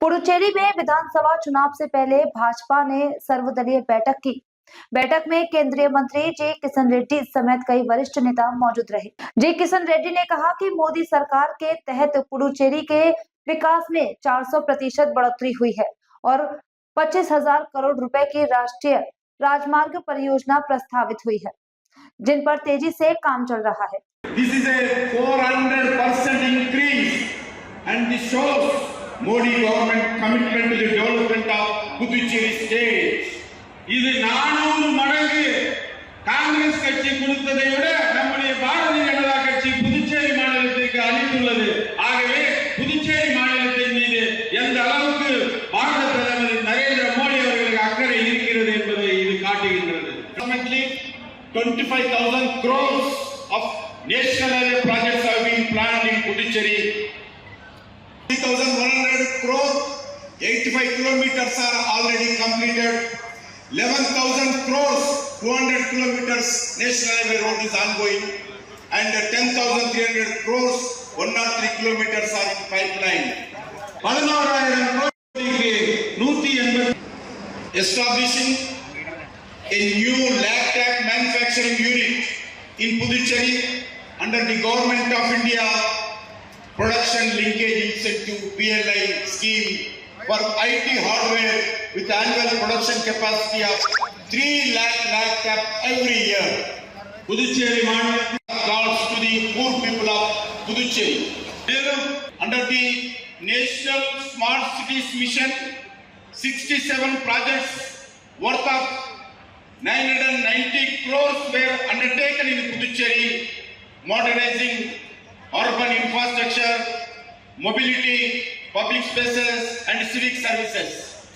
पुडुचेरी में विधानसभा चुनाव से पहले भाजपा ने सर्वदलीय बैठक की। बैठक में केंद्रीय मंत्री जी किशन रेड्डी समेत कई वरिष्ठ नेता मौजूद रहे। जी किशन रेड्डी ने कहा कि मोदी सरकार के तहत पुडुचेरी के विकास में 400% बढ़ोतरी हुई है और 25,000 करोड़ रुपए की राष्ट्रीय राजमार्ग परियोजना प्रस्तावित हुई है, जिन पर तेजी से काम चल रहा है। This is a 400% increase and this shows Modi government commitment to the development of Puducherry state. இது 400 மடங்கு காங்கிரஸ் கட்சி கொடுத்ததை விட நம்முடைய பாரதிய ஜனதா கட்சி புதுச்சேரி மாநிலத்திற்கு அளித்துள்ளது. ஆகவே புதுச்சேரி மாநிலத்தின் மீது எந்த அளவுக்கு பாரத பிரதமர் நரேந்திர மோடி அவர்களுக்கு அக்கறை இருக்கிறது என்பதை இது காட்டுகின்றது. 25,000 crores of national highway projects have been planned in Puducherry. 3,100 crore, 85 kilometers are already completed. 11,000 crores, 200 kilometers national highway road is ongoing, and 10,300 crores, 103 kilometers are in pipeline. 11,000 crores establishing a new lab manufacturing unit in Puducherry under the Government of India Production Linkage Incentive PLI scheme for IT hardware with annual production capacity of 3 lakh laptop every year. Puducherry calls to the poor people of Puducherry. Under the National Smart Cities Mission, 67 projects worth of 990 crores were undertaken in Puducherry, modernizing urban infrastructure, mobility, public spaces and civic services.